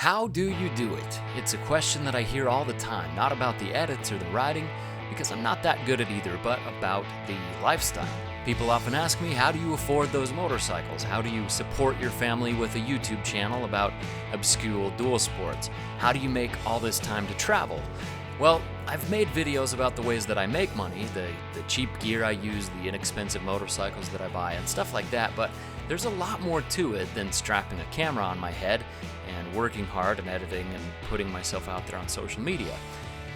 How do you do it? It's a question that I hear all the time, not about the edits or the riding, because I'm not that good at either, but about the lifestyle. People often ask me, how do you afford those motorcycles? How do you support your family with a YouTube channel about obscure dual sports? How do you make all this time to travel? Well, I've made videos about the ways that I make money, the cheap gear I use, the inexpensive motorcycles that I buy, and stuff like that, but there's a lot more to it than strapping a camera on my head and working hard and editing and putting myself out there on social media.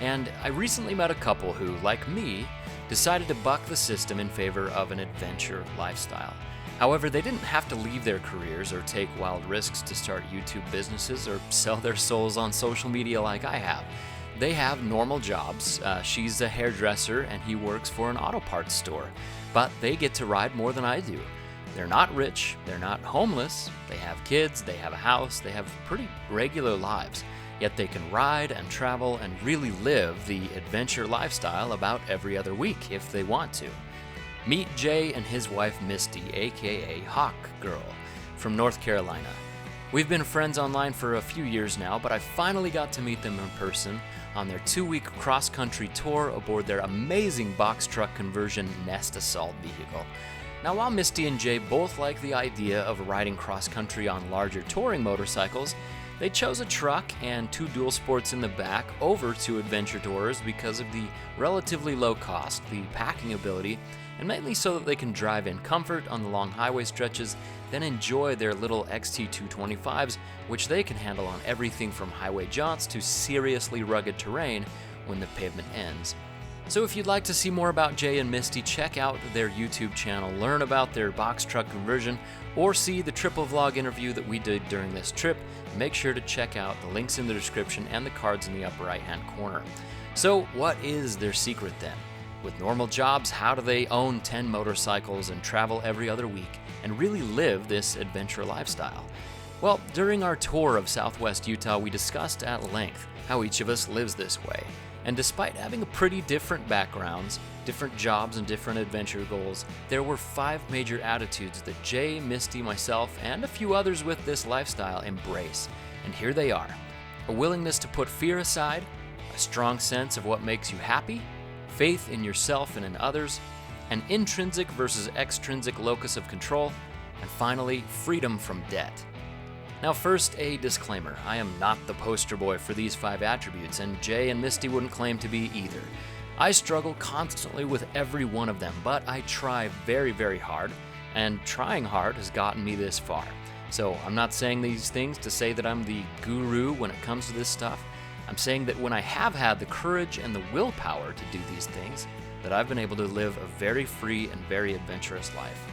And I recently met a couple who, like me, decided to buck the system in favor of an adventure lifestyle. However, they didn't have to leave their careers or take wild risks to start YouTube businesses or sell their souls on social media like I have. They have normal jobs. She's a hairdresser and he works for an auto parts store. But they get to ride more than I do. They're not rich, they're not homeless, they have kids, they have a house, they have pretty regular lives. Yet they can ride and travel and really live the adventure lifestyle about every other week if they want to. Meet Jay and his wife Misty, aka Hawk Girl, from North Carolina. We've been friends online for a few years now, but I finally got to meet them in person on their 2-week cross-country tour aboard their amazing box truck conversion Nest Assault vehicle. Now, while Misty and Jay both like the idea of riding cross-country on larger touring motorcycles, they chose a truck and 2 dual sports in the back over to adventure tours because of the relatively low cost, the packing ability, and mainly so that they can drive in comfort on the long highway stretches, then enjoy their little XT225s, which they can handle on everything from highway jaunts to seriously rugged terrain when the pavement ends. So if you'd like to see more about Jay and Misty, check out their YouTube channel, learn about their box truck conversion, or see the triple vlog interview that we did during this trip, make sure to check out the links in the description and the cards in the upper right hand corner. So what is their secret then? With normal jobs, how do they own 10 motorcycles and travel every other week and really live this adventure lifestyle? Well, during our tour of Southwest Utah, we discussed at length how each of us lives this way. And despite having a pretty different backgrounds, different jobs, and different adventure goals, there were 5 major attitudes that Jay, Misty, myself, and a few others with this lifestyle embrace. And here they are: a willingness to put fear aside, a strong sense of what makes you happy, faith in yourself and in others, an intrinsic versus extrinsic locus of control, and finally, freedom from debt. Now first, a disclaimer. I am not the poster boy for these 5 attributes, and Jay and Misty wouldn't claim to be either. I struggle constantly with every one of them, but I try very, very hard, and trying hard has gotten me this far. So I'm not saying these things to say that I'm the guru when it comes to this stuff. I'm saying that when I have had the courage and the willpower to do these things, that I've been able to live a very free and very adventurous life.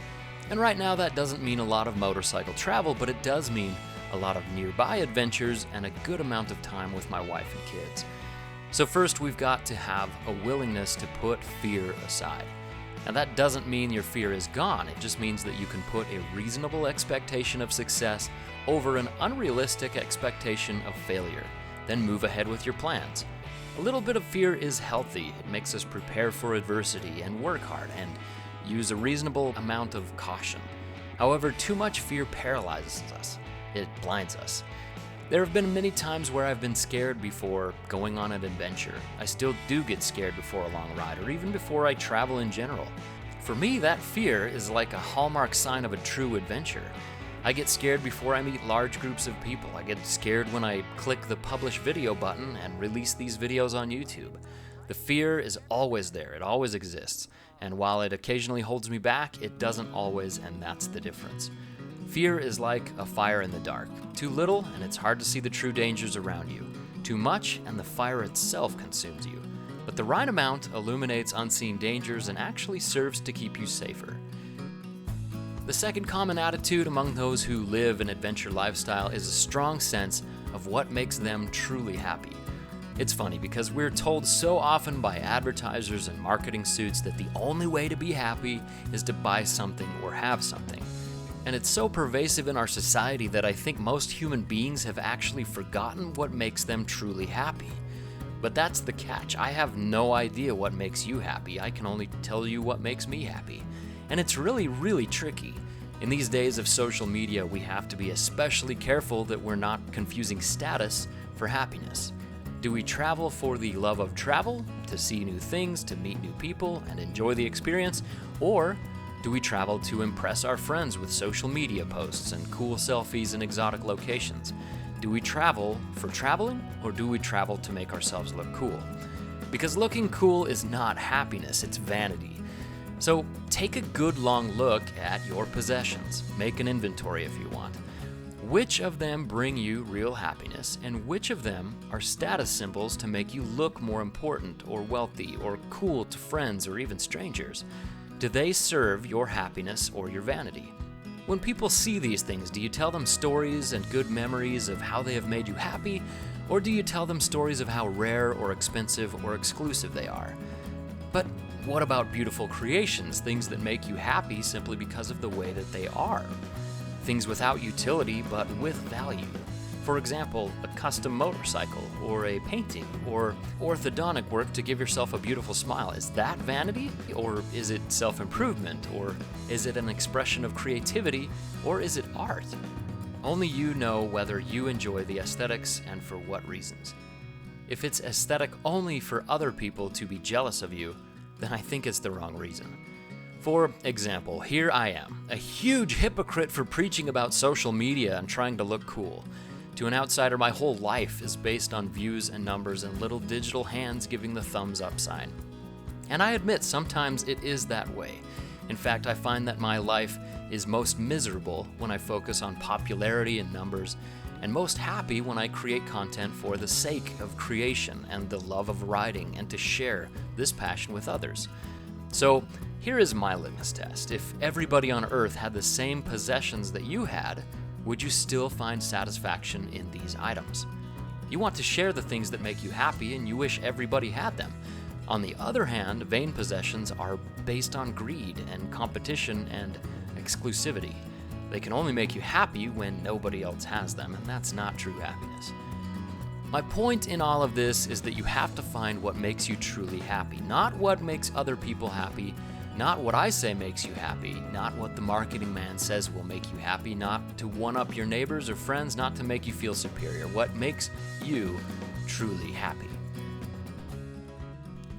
And right now that doesn't mean a lot of motorcycle travel, but it does mean a lot of nearby adventures and a good amount of time with my wife and kids. So first, we've got to have a willingness to put fear aside. Now that doesn't mean your fear is gone, it just means that you can put a reasonable expectation of success over an unrealistic expectation of failure, then move ahead with your plans. A little bit of fear is healthy. It makes us prepare for adversity and work hard and use a reasonable amount of caution. However, too much fear paralyzes us. It blinds us. There have been many times where I've been scared before going on an adventure. I still do get scared before a long ride, or even before I travel in general. For me, that fear is like a hallmark sign of a true adventure. I get scared before I meet large groups of people. I get scared when I click the publish video button and release these videos on YouTube. The fear is always there, it always exists. And while it occasionally holds me back, it doesn't always, and that's the difference. Fear is like a fire in the dark. Too little, and it's hard to see the true dangers around you. Too much, and the fire itself consumes you. But the right amount illuminates unseen dangers and actually serves to keep you safer. The second common attitude among those who live an adventure lifestyle is a strong sense of what makes them truly happy. It's funny because we're told so often by advertisers and marketing suits that the only way to be happy is to buy something or have something. And it's so pervasive in our society that I think most human beings have actually forgotten what makes them truly happy. But that's the catch. I have no idea what makes you happy. I can only tell you what makes me happy. And it's really, really tricky. In these days of social media, we have to be especially careful that we're not confusing status for happiness. Do we travel for the love of travel, to see new things, to meet new people, and enjoy the experience? Or do we travel to impress our friends with social media posts and cool selfies in exotic locations? Do we travel for traveling, or do we travel to make ourselves look cool? Because looking cool is not happiness, it's vanity. So take a good long look at your possessions. Make an inventory if you want. Which of them bring you real happiness, and which of them are status symbols to make you look more important or wealthy or cool to friends or even strangers? Do they serve your happiness or your vanity? When people see these things, do you tell them stories and good memories of how they have made you happy, or do you tell them stories of how rare or expensive or exclusive they are? But what about beautiful creations, things that make you happy simply because of the way that they are? Things without utility but with value. For example, a custom motorcycle, or a painting, or orthodontic work to give yourself a beautiful smile. Is that vanity? Or is it self-improvement? Or is it an expression of creativity? Or is it art? Only you know whether you enjoy the aesthetics and for what reasons. If it's aesthetic only for other people to be jealous of you, then I think it's the wrong reason. For example, here I am, a huge hypocrite for preaching about social media and trying to look cool. To an outsider, my whole life is based on views and numbers and little digital hands giving the thumbs up sign. And I admit sometimes it is that way. In fact, I find that my life is most miserable when I focus on popularity and numbers, and most happy when I create content for the sake of creation and the love of riding and to share this passion with others. So here is my litmus test. If everybody on Earth had the same possessions that you had, would you still find satisfaction in these items? You want to share the things that make you happy, and you wish everybody had them. On the other hand, vain possessions are based on greed and competition and exclusivity. They can only make you happy when nobody else has them, and that's not true happiness. My point in all of this is that you have to find what makes you truly happy, not what makes other people happy, not what I say makes you happy, not what the marketing man says will make you happy, not to one-up your neighbors or friends, not to make you feel superior. What makes you truly happy?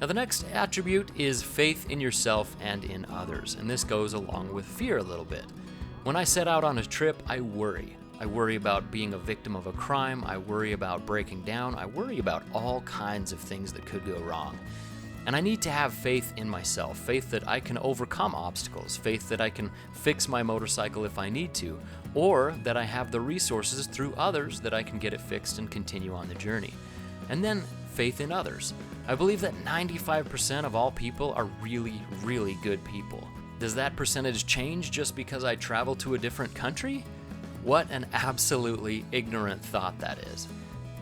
Now, the next attribute is faith in yourself and in others, and this goes along with fear a little bit. When I set out on a trip, I worry. I worry about being a victim of a crime, I worry about breaking down, I worry about all kinds of things that could go wrong. And I need to have faith in myself, faith that I can overcome obstacles, faith that I can fix my motorcycle if I need to, or that I have the resources through others that I can get it fixed and continue on the journey. And then faith in others. I believe that 95% of all people are really, really good people. Does that percentage change just because I travel to a different country? What an absolutely ignorant thought that is.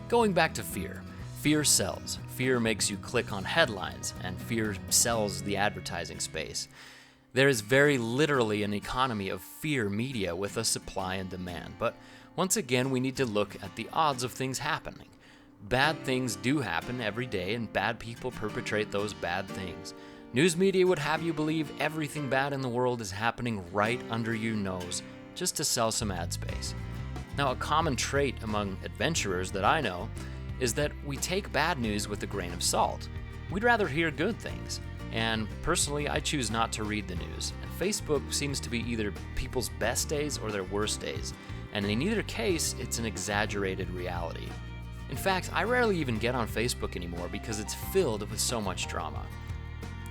Going back to fear. Fear sells. Fear makes you click on headlines, and fear sells the advertising space. There is very literally an economy of fear media with a supply and demand, but once again we need to look at the odds of things happening. Bad things do happen every day, and bad people perpetrate those bad things. News media would have you believe everything bad in the world is happening right under your nose, just to sell some ad space. Now, a common trait among adventurers that I know is that we take bad news with a grain of salt. We'd rather hear good things. And personally, I choose not to read the news. And Facebook seems to be either people's best days or their worst days. And in either case, it's an exaggerated reality. In fact, I rarely even get on Facebook anymore because it's filled with so much drama.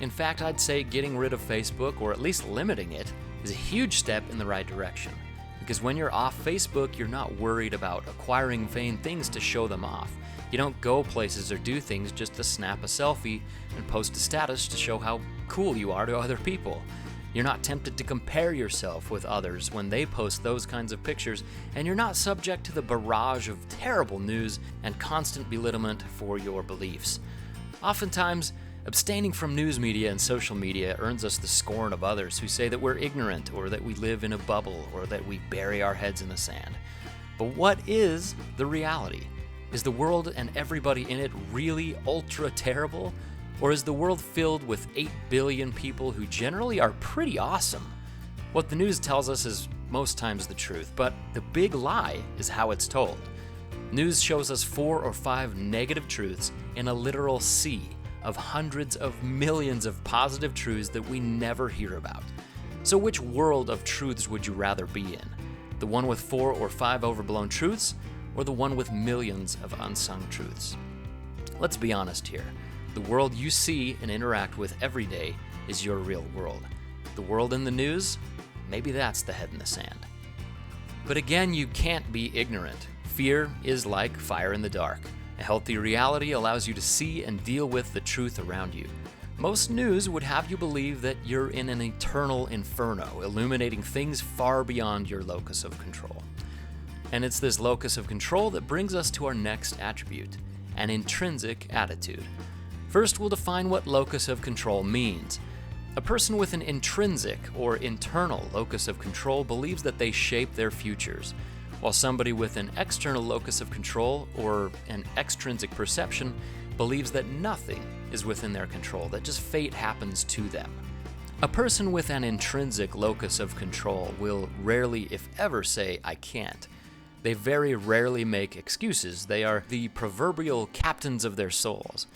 In fact, I'd say getting rid of Facebook, or at least limiting it, is a huge step in the right direction. Because when you're off Facebook, you're not worried about acquiring vain things to show them off. You don't go places or do things just to snap a selfie and post a status to show how cool you are to other people. You're not tempted to compare yourself with others when they post those kinds of pictures, and you're not subject to the barrage of terrible news and constant belittlement for your beliefs. Oftentimes, abstaining from news media and social media earns us the scorn of others who say that we're ignorant, or that we live in a bubble, or that we bury our heads in the sand. But what is the reality? Is the world and everybody in it really ultra terrible? Or is the world filled with 8 billion people who generally are pretty awesome? What the news tells us is most times the truth, but the big lie is how it's told. News shows us 4 or 5 negative truths in a literal sea of hundreds of millions of positive truths that we never hear about. So which world of truths would you rather be in? The one with 4 or 5 overblown truths, or the one with millions of unsung truths? Let's be honest here. The world you see and interact with every day is your real world. The world in the news? Maybe that's the head in the sand. But again, you can't be ignorant. Fear is like fire in the dark. A healthy reality allows you to see and deal with the truth around you. Most news would have you believe that you're in an eternal inferno, illuminating things far beyond your locus of control. And it's this locus of control that brings us to our next attribute, an intrinsic attitude. First, we'll define what locus of control means. A person with an intrinsic or internal locus of control believes that they shape their futures, while somebody with an external locus of control or an extrinsic perception believes that nothing is within their control, that just fate happens to them. A person with an intrinsic locus of control will rarely, if ever, say, "I can't." They very rarely make excuses. They are the proverbial captains of their souls.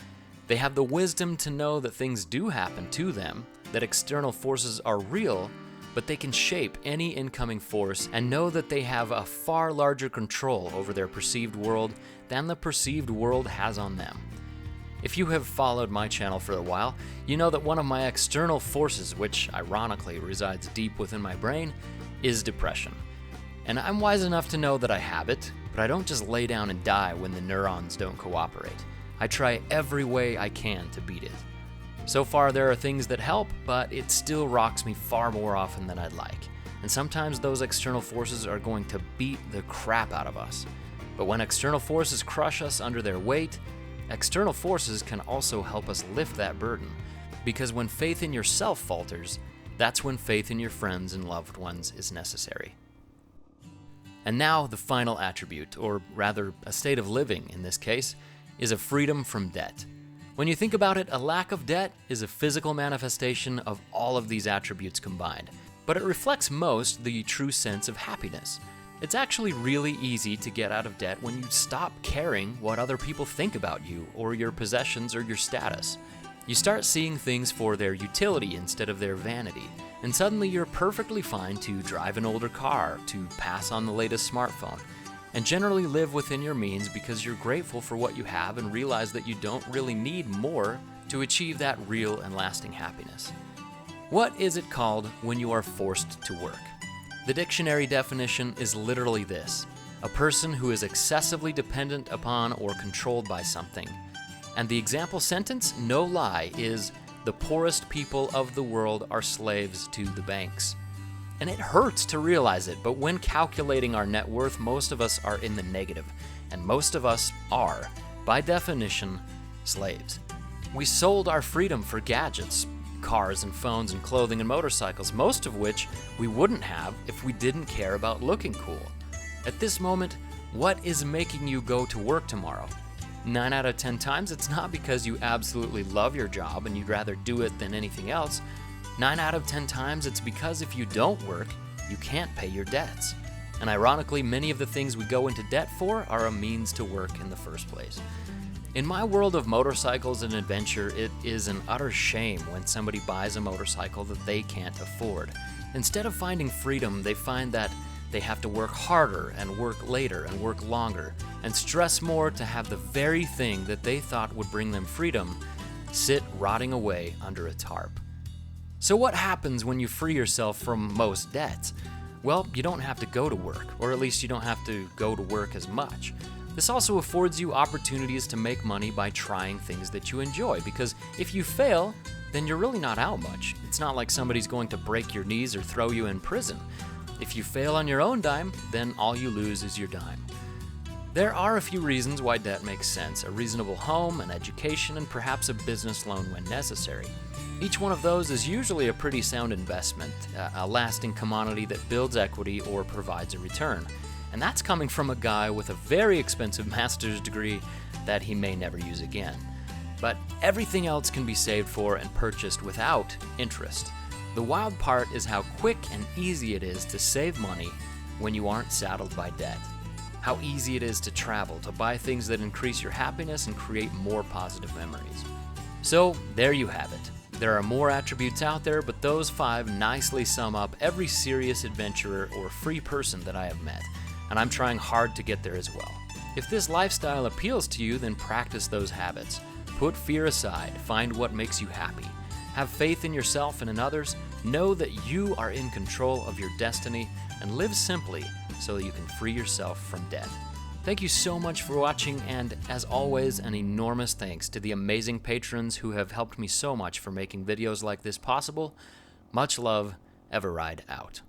They have the wisdom to know that things do happen to them, that external forces are real, but they can shape any incoming force and know that they have a far larger control over their perceived world than the perceived world has on them. If you have followed my channel for a while, you know that one of my external forces, which ironically resides deep within my brain, is depression. And I'm wise enough to know that I have it, but I don't just lay down and die when the neurons don't cooperate. I try every way I can to beat it. So far, there are things that help, but it still rocks me far more often than I'd like. And sometimes those external forces are going to beat the crap out of us. But when external forces crush us under their weight, external forces can also help us lift that burden. Because when faith in yourself falters, that's when faith in your friends and loved ones is necessary. And now the final attribute, or rather a state of living in this case, is a freedom from debt. When you think about it, a lack of debt is a physical manifestation of all of these attributes combined, but it reflects most the true sense of happiness. It's actually really easy to get out of debt when you stop caring what other people think about you or your possessions or your status. You start seeing things for their utility instead of their vanity, and suddenly you're perfectly fine to drive an older car, to pass on the latest smartphone, and generally live within your means because you're grateful for what you have and realize that you don't really need more to achieve that real and lasting happiness. What is it called when you are forced to work? The dictionary definition is literally this: a person who is excessively dependent upon or controlled by something. And the example sentence, no lie, is the poorest people of the world are slaves to the banks. And it hurts to realize it, but when calculating our net worth, most of us are in the negative, and most of us are, by definition, slaves. We sold our freedom for gadgets, cars and phones and clothing and motorcycles, most of which we wouldn't have if we didn't care about looking cool. At this moment, what is making you go to work tomorrow? 9 out of 10 times, it's not because you absolutely love your job and you'd rather do it than anything else. 9 out of 10 times, it's because if you don't work, you can't pay your debts. And ironically, many of the things we go into debt for are a means to work in the first place. In my world of motorcycles and adventure, it is an utter shame when somebody buys a motorcycle that they can't afford. Instead of finding freedom, they find that they have to work harder and work later and work longer and stress more to have the very thing that they thought would bring them freedom sit rotting away under a tarp. So what happens when you free yourself from most debts? Well, you don't have to go to work, or at least you don't have to go to work as much. This also affords you opportunities to make money by trying things that you enjoy, because if you fail, then you're really not out much. It's not like somebody's going to break your knees or throw you in prison. If you fail on your own dime, then all you lose is your dime. There are a few reasons why debt makes sense: a reasonable home, an education, and perhaps a business loan when necessary. Each one of those is usually a pretty sound investment, a lasting commodity that builds equity or provides a return. And that's coming from a guy with a very expensive master's degree that he may never use again. But everything else can be saved for and purchased without interest. The wild part is how quick and easy it is to save money when you aren't saddled by debt. How easy it is to travel, to buy things that increase your happiness and create more positive memories. So there you have it. There are more attributes out there, but those 5 nicely sum up every serious adventurer or free person that I have met, and I'm trying hard to get there as well. If this lifestyle appeals to you, then practice those habits. Put fear aside, find what makes you happy. Have faith in yourself and in others, know that you are in control of your destiny, and live simply so that you can free yourself from debt. Thank you so much for watching, and as always, an enormous thanks to the amazing patrons who have helped me so much for making videos like this possible. Much love, eveRide out.